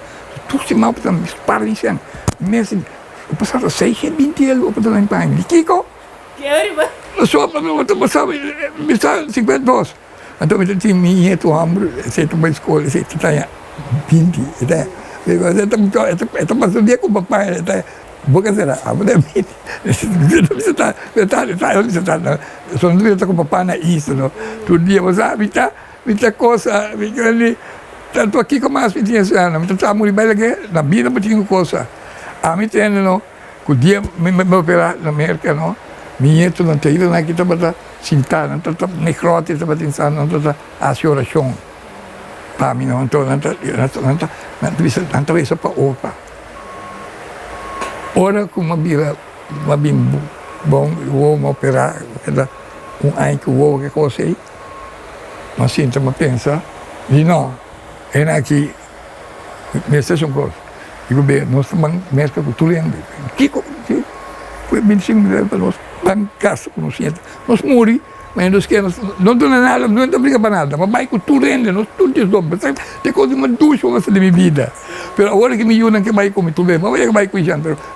Tu se mal para me parar isso. Mas eu passava 620 euros ou para lá em Pai. Kiko. Que horrível. Só para mim, eu passava 52. Então, eu tinha minha hambre, você tem uma escola, você tem 20, né? Eu estou passando dia com o papai, né? Boca será, a mulher você está, só não devia estar com o papai na isso, não? Todo dia, você sabe, muita coisa, tanto aqui como as meninas, não? Então, a mulher bela que na vida não tinha coisa. A mim tem, não? O dia me operar na América, não? Minha tu não tem ido na kita bata cinta, não tá necrote, tá bata insan, não tá a oração. Para mim não tô, não bisa para opa. Ora como uma bim bom, vou operar, cada ano que vou que coisa aí. Mas sim, tá pensa, e não, é aqui, mesmo são coisas. E o bem, nós estamos mesmo com tudo ainda. Que 25 mil para nós. Bancaço conhecido. Nós morri, mas nós queremos, não dá nada, não briga para nada, mas vai com tudo ainda, nós tudo desdobra. Tem coisa uma ducha de minha vida. Mas agora que me não que vai comer tudo bem, mas vai com isso,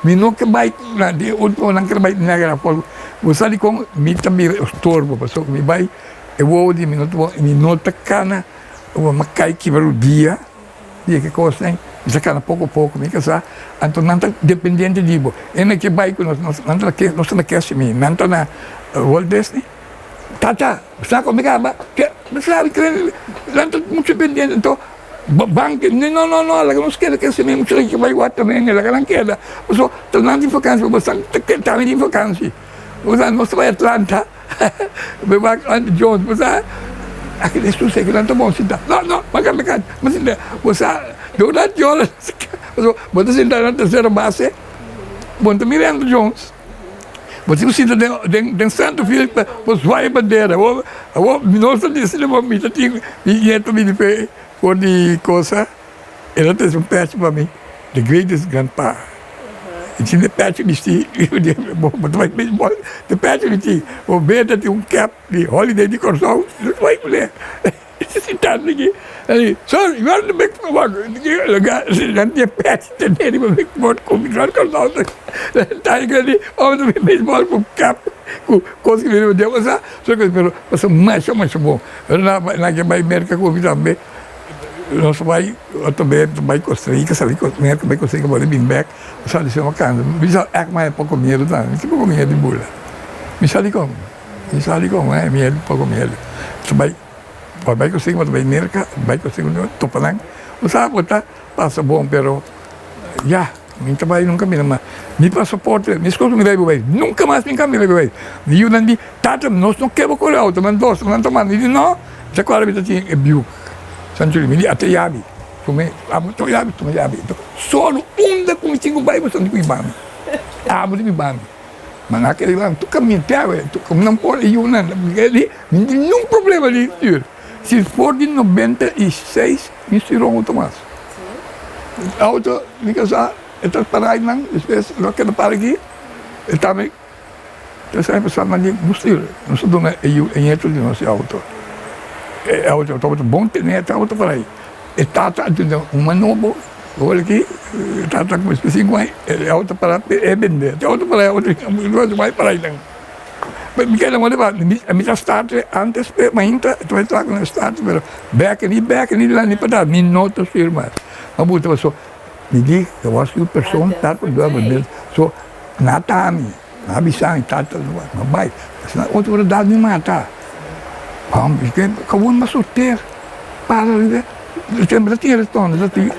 mas não que vai, não que vai negar fogo. Você sabe como, me também estorbo, pessoal, me vai, eu vou de minuto cana, eu vou macai que vai o dia que coisa tem. Bisa kana pouco, me casar. Então, não está dependente de isso. É que vai com nós não está na casa me, não está na Walt Disney. Tata, está comigo, mas sabe que não está muito dependente. Então, banco, não, ela não quer que se me muito que vai guardar também, ela não quer. Mas só, não tem vacância, mas está em vacância. Mas nós vai Atlanta, vai Atlanta Jones, mas aquele estudo que não está bom, não, mas você durante horas, você sentar na terceira base, você Miranda Jones, você senta dentro Santo Filipe, você vai a bandeira, nossa disse, eu tinha dinheiro me de por de coisa, ela tem patch para mim, the greatest grandpa. E tinha patch de ti, the patch de ti, o Beta tem cap de holiday de Corsol, não vai mulher. Sentado aqui, ali, sorry, you are the big one. Não tinha pet, ele me big one, comigo, não Corsol. Tá ali, homem do beisebol com cap, com coisa que ele me deu, mas só que eu passou mais bom. Na que vai América comigo também. Nós vai Costa Rica, sabe que América vai Costa Rica, vai vir back, só de ser uma casa. Me sabe, mais pouco medo, tá? Que pouco medo de bula. Me sabe como, é medo, pouco medo. Vai Costa Rica, vai América, vai Costa Rica, Topanang. Sabe, tá? Passa bom, pero, Mi trabalho nunca me mas mi passaporte, mi escola me leva bem. Nunca mais me leva bem. Mi eu não di, tata, nós não quero correr auto, mas nós não tomamos. Ele não, já quase me tinha biu. Sanjuri, me até yabi. Come, to yabi, to yabi. Solo da como tinha vai você não ibami. Amo de ibami. Mas naquele lá, tu caminha tu como não pode eu não, ele nenhum problema ali, senhor. Se for de 96, me tirou Tomás. Auto, me casar, está parado não, depois não quero parar aqui. Ele também, eu sempre pensava ali, não sou dona, eu entro de nosso auto. Auto, auto bom ter né, auto para aí. E tata de uma novo, olha aqui, tata com específico aí, auto para vender, auto para outro, não vai para aí não. Mas me quero levar, me já start antes, mas ainda tu vai estar com start, mas back ni lá ni para me nota firma. Mas buta só, me diz, eu acho que o pessoal está por dois meses, só natami, na bisang tata, mas vai, outra verdade me mata. Vamos, que vou me sortear para sempre tinha retorno, já tem,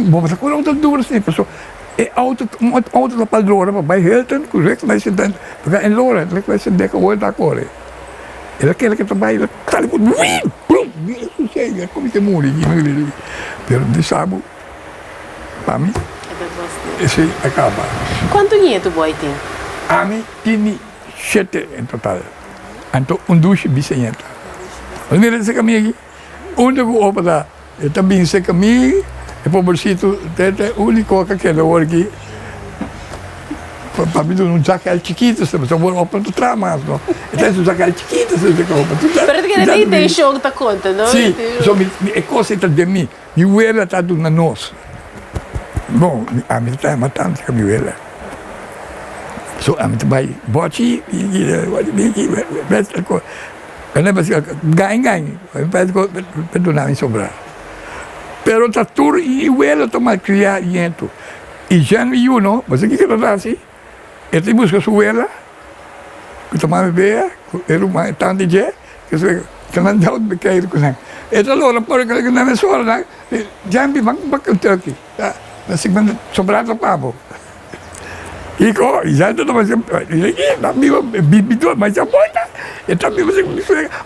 bom, mas agora outra dura assim, pessoal. E auto da padrona, vai Hilton, correto, mas porque em Lora, ele vai ser deca o da core. Ele aquele que trabalha, tá ali, pum, isso chega, como que morre, pero de sábado, para mim, esse acaba. Quanto dinheiro boy tem? A mim, tinha 7 em total. Então, duche bicenhenta. Onde ele se caminha aqui? Onde eu vou para eu também se caminha. E pobrecito, até o único que ele olha aqui, para mim não jacal chiquito, se você for para tu tramas, não? Então se jacal chiquito, se você compra tu. Pero que nem tem show tá conta, não? Sim, só é coisa de mim. E o ela tá do na nós. Bom, a mim tá matando com o ela. So a mim vai bote e eu não sei ganha, vai perdonar me sobrar. Pero tá tudo e o ela toma criar dentro. E já não eu não, mas aqui que não dá assim. Ele busca sua ela, que toma bebê, ele uma tanto de que não dá de cair com ele. Então lá por que não é só lá, já me vão para o aqui. Na segunda sobrado papo. E já tô mais ele na minha bebida, mas já pode. Então me você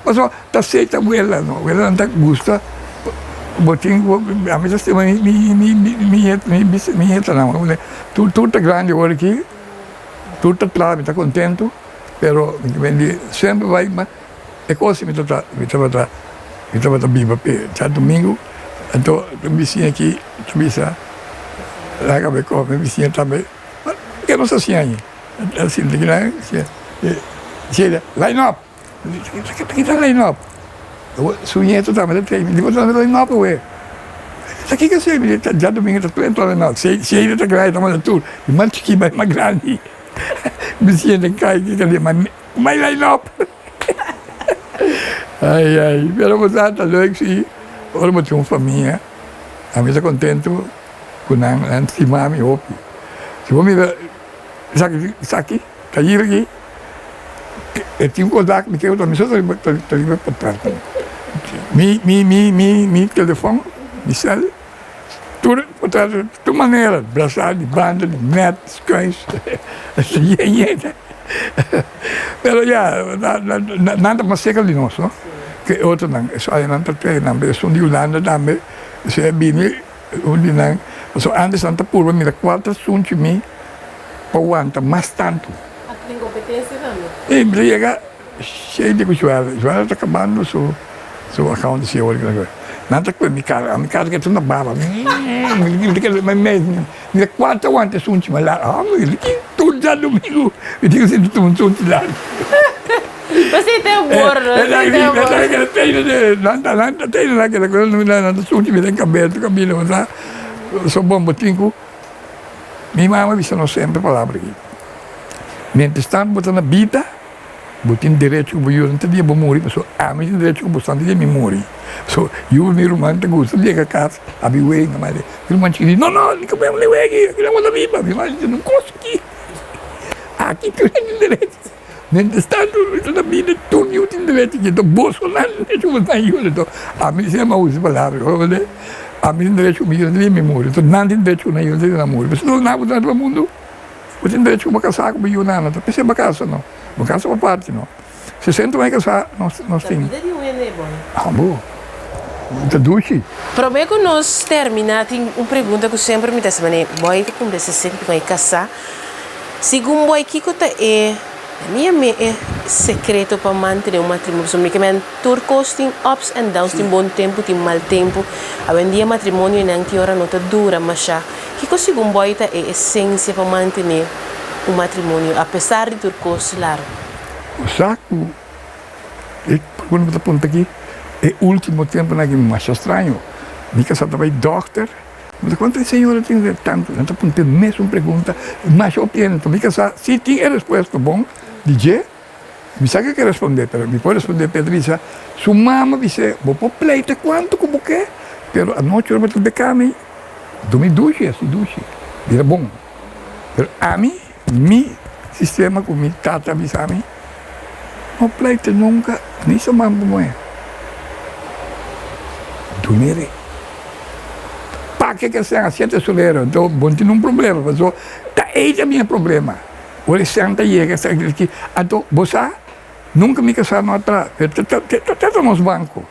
mas tá aceita o ela não, ela não tá gosta. Botinho, a mim já se me entra não, tudo tá grande agora aqui, tudo tá claro, está contento, pero sempre vai, mas é coisa me tava viva, já domingo, então eu me sinto aqui, tu me sabe, lá que eu me sinto também, que não sei se aí, assim, tem que lá, line up, que tá line up. Sunyeto também tem, me digo também line up ué. Isso aqui que sei, já domingo tá tudo line up, se ele tá grande também tudo, e mais chique mais grande, me sinto cai que ali, mas line up. Ai, pero você tá louco se, ora eu tenho uma família, a mim tá contento com a cima me hopi. Se vou me saque, tá aí aqui. Eu tinha contato, me quero também só tá para trás. Mi telefone, mi cel, tudo, de maneira, braçado, de banda, de net, cães, pero já, nada mais seca de nós, não? Que outro não, só aí não tá treinando, eu sou de Holanda também, se é bem, onde não, só antes Santa Purva, me dá 4 assuntos me, para aguentar mais tanto. Tem competência também? E me chega cheio de coisa, já está acabando seu account se olha agora. Nada com a minha cara que é tudo baba. Me quatro anos sunti mas lá, ele que tudo já domingo. Eu digo assim tudo sunti lá. Você tem amor, tem lá que não sunti me tem cabelo, tá? Sou bom botinho. Minha mãe me ensinou sempre palavra aqui. Mentre stanno botando vita, botin direito que eu não tinha bom morrer, mas a mim tem direito que eu não tinha me morrer. So, eu me romano te gosto de casa, a minha mãe, mas eu não tinha não, não como eu levo aqui, eu não vou viva, minha mãe não consegui. Aqui que eu tenho direito. Mentre stanno botando vida, tudo eu tenho direito que do bolso lá, eu vou sair, então a mim se ama usa palavra, olha. A mim tem direito a minha memória. Então, não tem direito a ilha de namoro. Mas não há nada no mundo. Não tem direito a casar com o nana. Então, pensei, casa não. Uma casa uma parte, não. Se sente vai casar, nós temos. Ah, bom. Muito doce. Prometo que nós terminar, tem uma pergunta que eu sempre me disse, mas boy, como você sempre vai casar. Segundo boy, que é minha é secreto para manter um matrimônio. So, porque turcos tem ups and downs, tem bom tempo, tem mau tempo. Hoje dia matrimônio não tem hora não tá dura, mas já. Que segundo boy é a essência para manter um matrimônio, apesar de turcos claro. O saco, quando eu aponto aqui, é o último tempo que me acha estranho. Me casar também doctor. Mas quanto a senhora tem tanto, não estou a mesma pergunta, mas eu opino, me casar, se tem a resposta bom, DJ, me sabe que responder, mas me pode responder, Pedrisa, sua mama disse, vou pôr pleita quanto como que, mas a noite eu vou te became, dormir duche, assim duche, era bom. Mas a mim, meu sistema com minha tata disse a mim, não pleita nunca, nem sua mama como é. Dormir. Para que seja assim, solero, então, bom, tem um problema, mas é o meu problema. Olha, senta aí, que então, você nunca me casar no atrás, está nos bancos.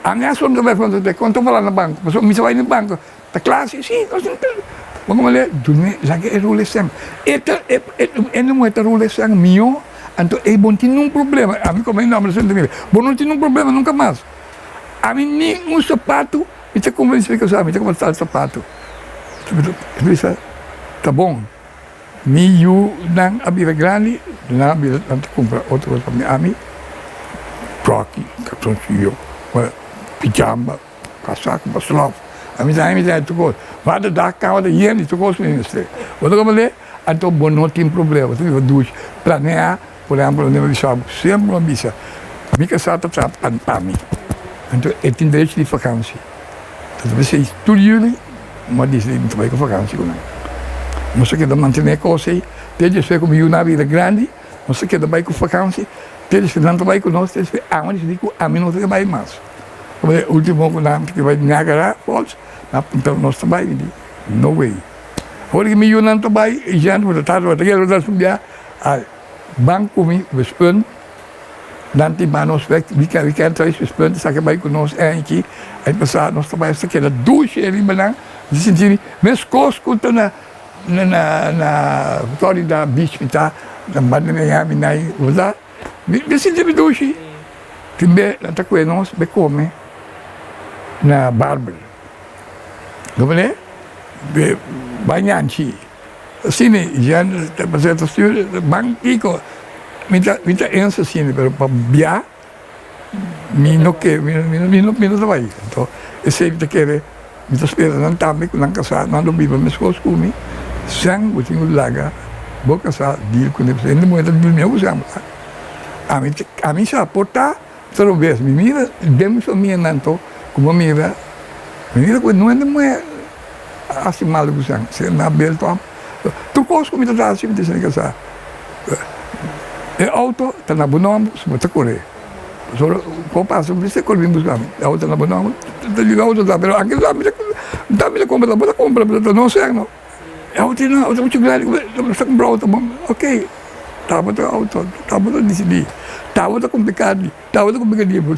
A minha sonda vai fazer quando eu no banco, mas me vai no banco, da classe, sim, nós não temos. Vamos lá, dormir, já que é rule sang. Não é rule sang meu, então, é bom, tem um problema. A mim, como é nome, bom, não tem um problema nunca mais. A mim, nem um sapato. Me está convencido que eu sabe, me está convencido o sapato. Eu disse, tá bom. Eu não abrir grande, não abrir, não comprar outra coisa para mim. A mim, troque, calçãozinho, pijama, casaco, baslov. A mim, tu gosta. Vai dar carro da hiena, tu gosta de ministrar. Quando eu falei, então, bom, não tem problema. Tu vai duas, planear, por exemplo, eu me chamo, sempre uma missa. Me casar está para mim. Então, eu tenho direito de vacância. Então, você estuda, mas diz que não vai com vacância. Não sei que dá manter coisa aí, desde que comigo na vida grande, não sei que dá vai com vacância, desde que não vai com nós, desde que a mim digo, a mim não vai mais. O último que vai Niagara Falls, então nós trabalhamos, no way. Agora que eu não trabalho, já não vou estar, eu vou subir a banco, o spun, nanti manos weg, we can try to spend sa kabay ko nos aqui, aí passar nós trabalhamos aqui na duche ali manang, dizem mas cosco to na Florida Beach kita, na banda Miami na usa, dizem duche, timbe na takwe nos be come na barber, gomane, be banyanchi, sini yan tapos ito studio banki ko. Minta essa assim, para biar, não trabalha. Então, eu sempre quero, minta espera não também, não casar, não viva mais coisas comigo, sem o tinha laga, vou casar, deal com ele, ainda muito do meu usamos. A mim já porta, talvez, me mira, demos a minha nanto, como mira quando não é assim mal que usam, se na belto, tu coisas como está assim, me dizem casar. E auto, está na Bonoma, se você correr. Quando passa, você corre bem buscar. A auto na Bonoma, está ligado, mas aqui não está me compra, não sei, não. A auto não, auto muito grande, você comprar auto, ok. Estava no auto, estava no decidir. Estava complicado,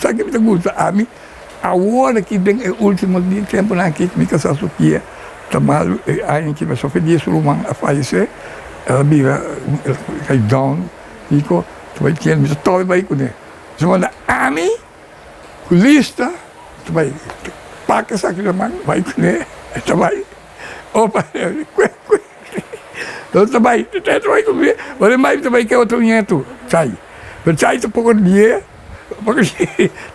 sabe que me gusta? A mim, a hora que vem o último dia, tempo aqui, me casar Sofia, está mal, aí que me sofreu isso, a falecer, ela vira, cai down. Dico, tu vai ter, mas todo vai com ele. Se manda a mim, lista, tu vai, paga essa aqui na mão, vai com ele, tu vai, opa, tu vai comer, olha mais, tu vai que outro dinheiro, sai, mas sai tu pouco dinheiro,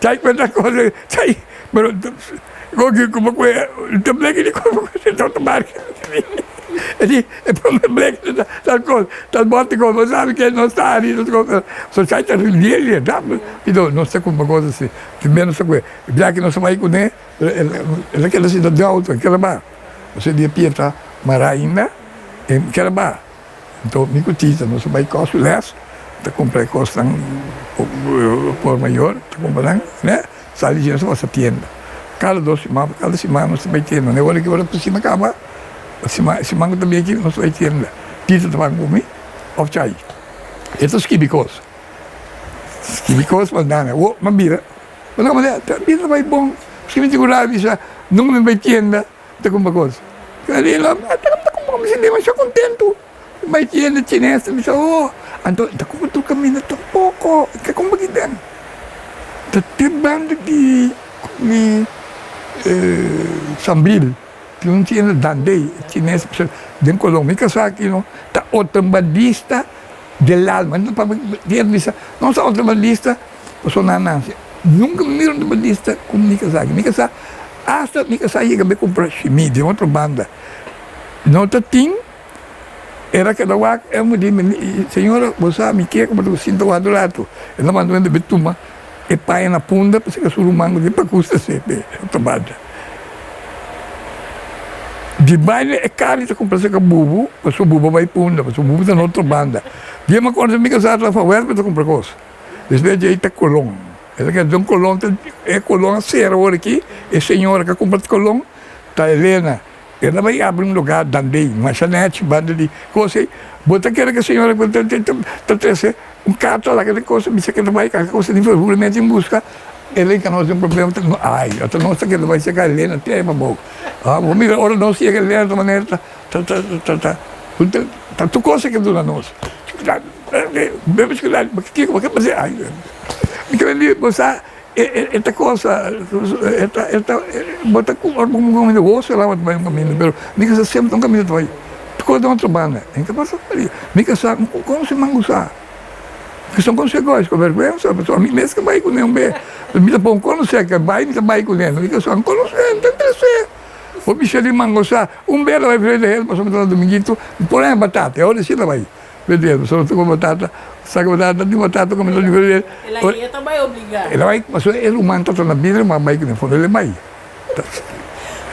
sai quanta coisa, sai, mas como também que como você está tomando. E problema tal coisa, tal bote como sabe que não está ali, só sai da linha, então não sei como coisa assim, primeiro só que já que não se vai com ele, aquela cidade de alto, aquela bar, você de Pietra, Maraína, aquela bar, então me cotiza, não se vai costo less, te comprei costam por maior, te comprando, né? Sai de dinheiro só essa tienda, cada semana nós vai tendo, né? Olha que hora por cima acaba, semana também aqui nós vai tendo, tita também comi, of chai. Esses químicos, mas não, mas bira, mas não, mas bira vai bom, se me segurar bisa, não me vai tendo, tá com uma coisa. Kali lá, tá com mas ele vai estar contento, vai tendo chinês, bisa, então tá com tu caminho tão pouco, que como que tem, tá tebando de sambil, que não tinha dandei, chinês, de Colômbia, que só aqui não, tá automobilista del alma, não para dizer não só automobilista, sou nanança, nunca me viram automobilista como Mikasa, hasta Mikasa ia me comprar chimia de outra banda, não tá tim, era que lá eu me disse, senhora, você me quer como tu sinto o adorado, ela mandou de betuma, e pai na punta, para que surumango de para custa sempre, outra banda. De baile é caro de comprar esse bubu, mas o bubu vai punda, mas o bubu está na outra banda. Dia uma coisa me casar lá fora para comprar coisa. Depois aí está colão. Ela quer dizer um colão, é colão a ser agora aqui, é senhora que compra colão, tá Helena. Ela vai abrir um lugar dandei, uma chanete, banda de coisa. Bota aquela que a senhora tá trazendo um carro lá, aquela coisa, me disse que ela vai, aquela coisa de envolvimento em busca. Ele que nós temos problema, ai, até nós que ele vai chegar a Helena, até é bom. Vamos ver, agora não se chega a Helena de maneira, tu coisa que dura nós. Vemos que lá, o que fazer? Ai, me quero você, esta coisa, bota como um negócio lá, vai um caminho, mas me quer sempre um caminho vai. Tu coisa de outra banda, em que passa por aí, me quer saber como se mangusar. Que são consequências, com vergonha, a pessoa a mim mesmo que vai com nenhum bem. Me dá um cono seca, vai com ele, que só um cono seca, tem que ser. O bicho de mangoçá, belo vai para ele, mas no dominguito, põe a batata, olha se ela vai. Vedendo, só com batata, saca batata, de batata, como eu digo ele. Ela ia também obrigar. Ela vai, mas ele humano está na vida, mas vai com ele, fundo ele vai.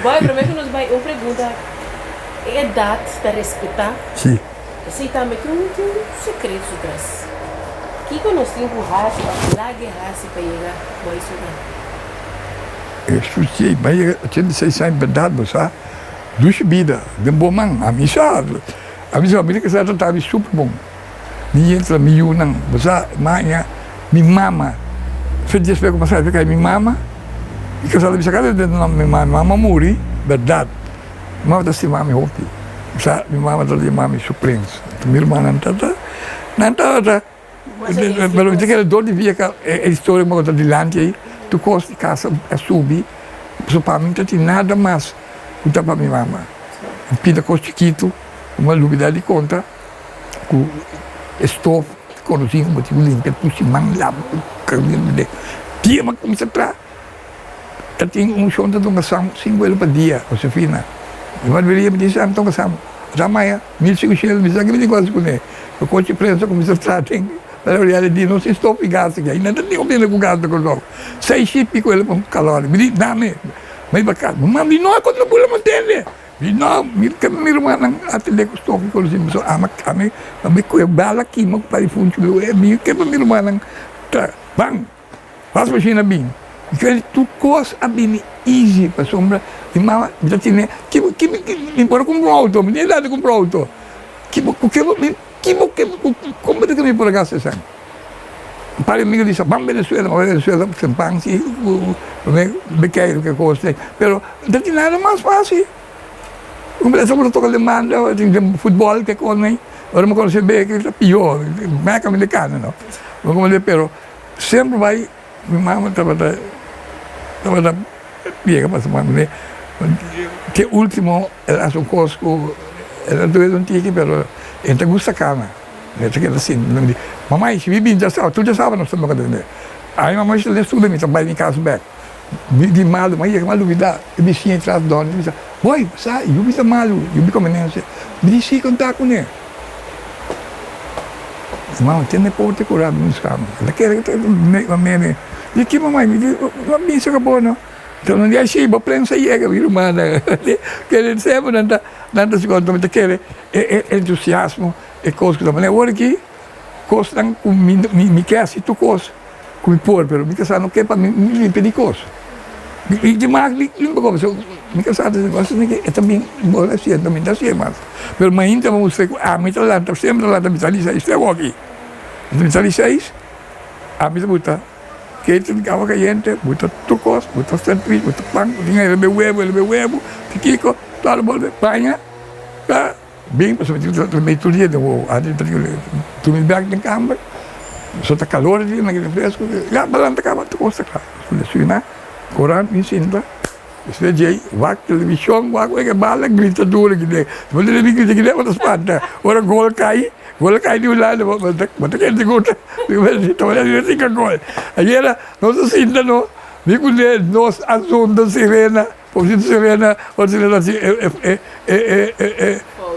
Boy, primeiro que nos vai, eu pergunto, é idade de respeitar? Sim. Sim, também que não tem segredo atrás. Que nós temos raça, lá que raça para chegar, boy, isso Eu escutei, mas eu tinha de ser verdade, você duas vidas, de bom man, a mim sabe que você estava super bom. Me entra, me unam, você, manhã, me mama, fez isso para começar a ficar me mama, e que eu sabia que cada vez que me mama morri, verdade, mas eu estive mama hopi, você, me mama está de mama suplentes, minha irmã não está. Pero dice que el dor de via que a história uma coisa adiante aí, tu costa de casa a subir, só para mim não tem nada mais, não tá para minha mama. Um pida costiquito, uma dúvida de conta, com estofa, conocido como tipo limpa, puxa mão lá, caminho de dia, mas começa a entrar. Tem chão de doação 5 euros por dia, Josefina. Eu deveria me dizer, então, já amanhã, 1.500 euros, me diz que me negócio com ele. O coche preso começa a entrar, tem. Allora gli dico, non si sto picando, che non ti conviene picando con loro. 6 chip quello con calore, mi dice, dammi, ma io faccio, ma di no, quando vuole mantenere? Di no, mi rimane a te le costofi così, mi so, ma è bella chi, ma pari funzione, che mi rimane, bang, faz macchina bem. E tu coisa a bem easy, para sombra, e mamma, já tinha, que me pode comprar auto, me dá de comprar auto. Como é que me por acaso assim? Para mim disse, vamos Venezuela, sem pães, bequeiro que custa, pero não tem nada mais fácil. Como é que eu estou demanda, tem futebol que come, agora me conhece bem que é pior, meca americana, não? Como ele, pero sempre vai, minha mãe estava piega para semana, né? Que último era um cosco, era dois antigos, pero gente gusta cama. Gente que assim, mamãe, se vive já sabe, tu já sabe nós estamos fazendo. Aí mamãe já estuda, me trabalha em casa back. De malo, mas é uma dúvida, eu me sinto atrás de dono, disse, boy, sai, eu me malo, eu me comenense, me disse contar com ele. Mamãe, tem nem porta curado nos camas. Ela quer que eu me e aqui mamãe, me diz, não me disse acabou não. Então não dia sim, vou prensa e é minha irmã, que ele sempre não se conta, mas que entusiasmo e coisa que também agora aqui, coisa não me quer assim tu coisa, como pôr, pero me quer não quer para me impedir coisa. De makkelijk, zo, ik had het was niet, het is bola sia, também dá sia, mas, pero mãe então vamos ter, me tá lá, tá sempre lá, tá me tá ali, isso é aqui, me tá ali seis, me tá buta, que tem cava caliente, buta turcos, buta sandwich, buta pão, tinha ele huevo, piquico, todo mundo banha, tá, bem, mas tu meio tudo dia, tu me bag na câmara, só tá calor ali, naquele fresco, já balanta cava, tu gosta, claro, suina, Koran ensina, você diz, vai televisão, vai que bala, grita duro que der, você nem grita que der, mas espanta, ora gol cai de um lado, mas tem que gota, então ele fica gol. Aí era, nós assim, não, digo de nós assunto sirena, por isso sirena, assim,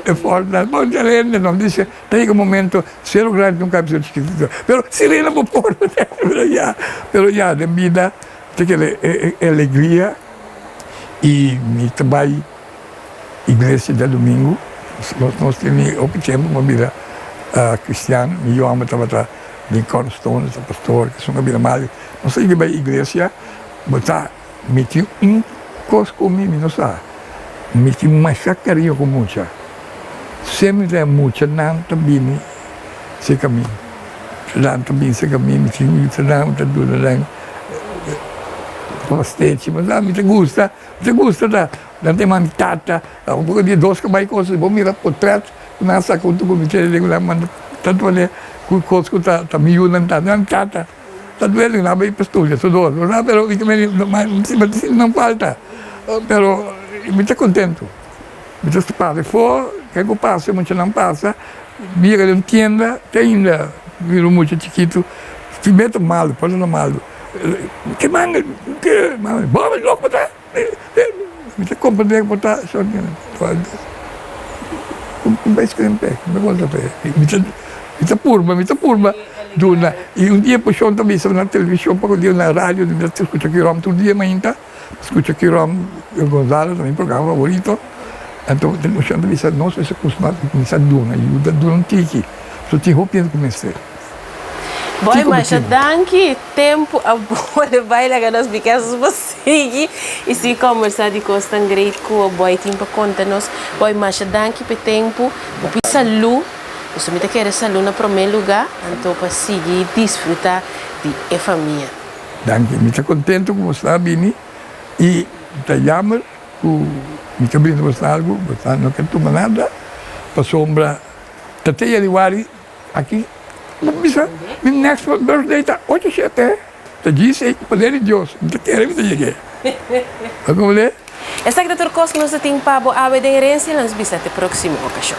é forte, mas sirena não disse, tem um momento, zero grande nunca precisa de pero sirena por fora, pero já, de vida. É alegria e me trabalho igreja de domingo nós temos uma vida cristiana e eu amo trabalhar em Cornerstone, pastor que são uma vida mais nós temos que ir à igreja botar me tinha coisa comigo não sabe me tinha mais carinho com muita sempre é muita não também se caminho não também se caminho me tinha muito não tá tudo não bastante, mas me gusta da tem uma tata, um pouco de doce que vai coisa, vou mirar portrait, nessa conta com me ter regular, mas tanto ali com coisa que tá miúdo não tata, tá doendo na bem pastor, tudo, não, pero não falta, pero me tá contento, me tá satisfeito, for que eu passo, muito não passa, vira de tienda, tem ainda, vira muito chiquito, se mete mal, pode não mal. Que manga, vamos logo botar. Me compreender botar só que com bem escrever, me volta pé. Me purma, duna. E dia puxou também na televisão, para o dia na rádio, de escuta aqui rom todo dia ainda, escuta aqui rom Gonzalo também programa favorito. Então temos chão também sabe nós esse costuma começar duna, e duna tiki. Só te roupa de começar. Boy, mas danke tempo a boa vai lá nós bicasos você e se conversar de costa great com o boy tempo conta-nos boy mas danke pe tempo o pisalu o se me te quer salu na primeiro lugar então para seguir desfrutar de família. Danke, me tá contento com você Bini e tá jammer o me tá brindo você algo, você não quer tomar nada para sombra tatei aliwari aqui. Bisa, my next birthday ta 87. Ta disse que poder de Deus, não quero que chegue. Como é? Esta que Dr. Cosmos tem para a herança, nós bisa te próximo ocasião.